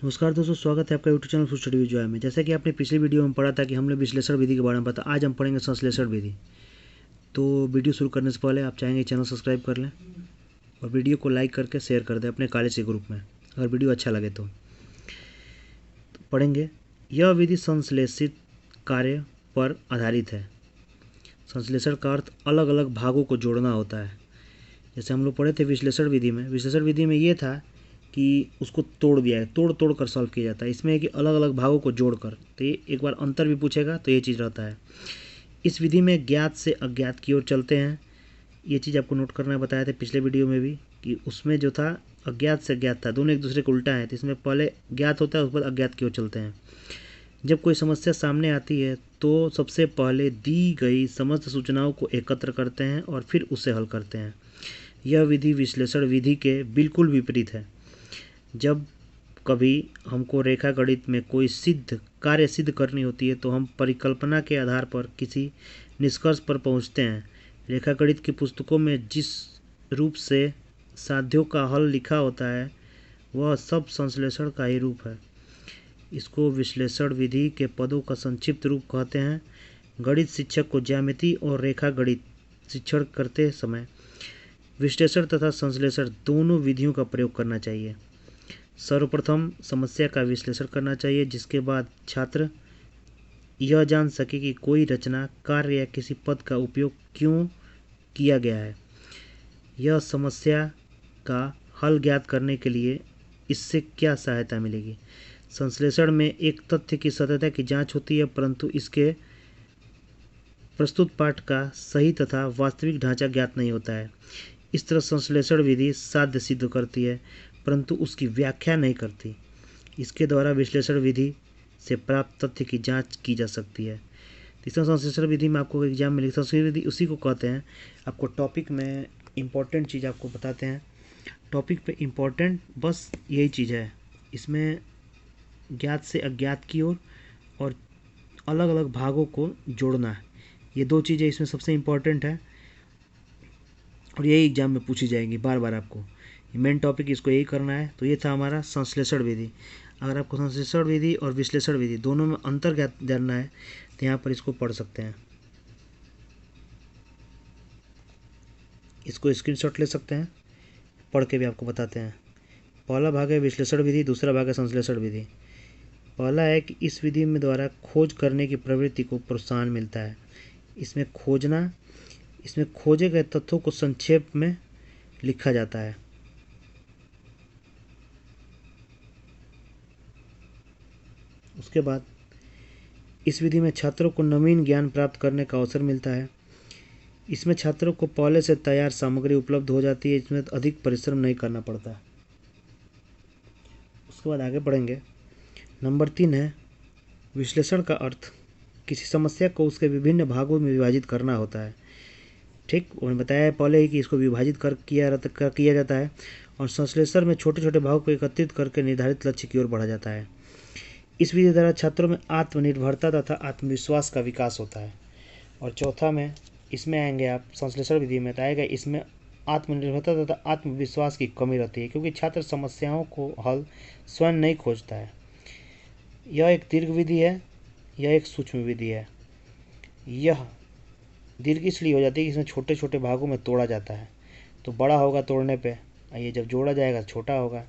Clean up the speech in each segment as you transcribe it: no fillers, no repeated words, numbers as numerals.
नमस्कार दोस्तों, स्वागत है आपका YouTube channel full study with Joy में। जैसा कि आपने पिछले वीडियो में पढ़ा था कि हमने विश्लेषण विधि के बारे में पढ़ा, आज हम पढ़ेंगे संश्लेषण विधि। तो वीडियो शुरू करने से पहले आप चाहेंगे चैनल सब्सक्राइब कर लें और वीडियो को लाइक करके शेयर कर दें अपने कॉलेज के ग्रुप में, अगर वीडियो अच्छा लगे तो पढ़ेंगे। यह विधि संश्लेषित कार्य पर आधारित है। संश्लेषण का अर्थ अलग अलग भागों को जोड़ना होता है। जैसे हम लोग पढ़े थे विश्लेषण विधि में ये था कि उसको तोड़ दिया है, तोड़ कर सॉल्व किया जाता है। इसमें है कि अलग अलग भागों को जोड़कर, तो ये एक बार अंतर भी पूछेगा तो ये चीज़ रहता है। इस विधि में ज्ञात से अज्ञात की ओर चलते हैं। ये चीज़ आपको नोट करना बताया था पिछले वीडियो में भी कि उसमें जो था अज्ञात से अज्ञात था, दोनों एक दूसरे को उल्टा है। तो इसमें पहले ज्ञात होता है, उसके बाद अज्ञात की ओर चलते हैं। जब कोई समस्या सामने आती है तो सबसे पहले दी गई समस्त सूचनाओं को एकत्र करते हैं और फिर उसे हल करते हैं। यह विधि विश्लेषण विधि के बिल्कुल विपरीत है। जब कभी हमको रेखा गणित में कोई कार्य सिद्ध करनी होती है तो हम परिकल्पना के आधार पर किसी निष्कर्ष पर पहुंचते हैं। रेखा गणित की पुस्तकों में जिस रूप से साध्यों का हल लिखा होता है वह सब संश्लेषण का ही रूप है। इसको विश्लेषण विधि के पदों का संक्षिप्त रूप कहते हैं। गणित शिक्षक को ज्यामिति और रेखा गणित शिक्षण करते समय विश्लेषण तथा संश्लेषण दोनों विधियों का प्रयोग करना चाहिए। सर्वप्रथम समस्या का विश्लेषण करना चाहिए, जिसके बाद छात्र यह जान सके कि कोई रचना, कार्य या किसी पद का उपयोग क्यों किया गया है। यह समस्या का हल ज्ञात करने के लिए इससे क्या सहायता मिलेगी। संश्लेषण में एक तथ्य की सत्यता की जांच होती है, परंतु इसके प्रस्तुत पाठ का सही तथा वास्तविक ढांचा ज्ञात नहीं होता है। इस तरह संश्लेषण विधि साध्य सिद्ध करती है परंतु उसकी व्याख्या नहीं करती। इसके द्वारा विश्लेषण विधि से प्राप्त तथ्य की जांच की जा सकती है। तीसरा संश्लेषण विधि में आपको एग्जाम में संश्लेषण विधि उसी को कहते हैं। आपको टॉपिक में इम्पोर्टेंट चीज़ आपको बताते हैं। टॉपिक पे इम्पोर्टेंट बस यही चीज़ है, इसमें ज्ञात से अज्ञात की ओर और अलग अलग भागों को जोड़ना है। ये दो चीज़ें इसमें सबसे इम्पोर्टेंट है और यही एग्जाम में पूछी जाएंगी बार बार। आपको मेन टॉपिक इसको यही करना है। तो ये था हमारा संश्लेषण विधि। अगर आपको संश्लेषण विधि और विश्लेषण विधि दोनों में अंतर जानना है तो यहाँ पर इसको पढ़ सकते हैं, इसको स्क्रीनशॉट ले सकते हैं, पढ़ के भी आपको बताते हैं। पहला भाग है विश्लेषण विधि, दूसरा भाग है संश्लेषण विधि। पहला है कि इस विधि में द्वारा खोज करने की प्रवृत्ति को प्रोत्साहन मिलता है। इसमें खोजे गए तथ्यों को संक्षेप में लिखा जाता है। उसके बाद इस विधि में छात्रों को नवीन ज्ञान प्राप्त करने का अवसर मिलता है। इसमें छात्रों को पहले से तैयार सामग्री उपलब्ध हो जाती है, इसमें अधिक परिश्रम नहीं करना पड़ता। उसके बाद आगे बढ़ेंगे। नंबर 3 है विश्लेषण का अर्थ किसी समस्या को उसके विभिन्न भागों में विभाजित करना होता है। ठीक, उन्होंने बताया पहले ही कि इसको विभाजित किया जाता है और संश्लेषण में छोटे छोटे भागों को एकत्रित करके निर्धारित लक्ष्य की ओर बढ़ा जाता है। इस विधि द्वारा छात्रों में आत्मनिर्भरता तथा आत्मविश्वास का विकास होता है। और चौथा में इसमें आएंगे आप संश्लेषण विधि में, तो आएगा इसमें आत्मनिर्भरता तथा आत्मविश्वास की कमी रहती है, क्योंकि छात्र समस्याओं को हल स्वयं नहीं खोजता है। यह एक दीर्घ विधि है, यह एक सूक्ष्म विधि है। यह दीर्घ इसलिए हो जाती है कि इसमें छोटे छोटे भागों में तोड़ा जाता है, तो बड़ा होगा तोड़ने पे, ये जब जोड़ा जाएगा छोटा होगा।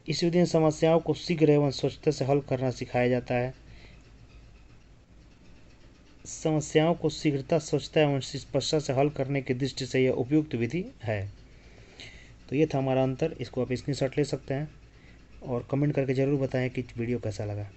इस विधि में समस्याओं को शीघ्र एवं स्वच्छता से हल करना सिखाया जाता है। समस्याओं को शीघ्रता, स्वच्छता एवं स्पष्टता से हल करने की दृष्टि से यह उपयुक्त विधि है। तो ये था हमारा अंतर। इसको आप स्क्रीनशॉट ले सकते हैं और कमेंट करके ज़रूर बताएं कि वीडियो कैसा लगा।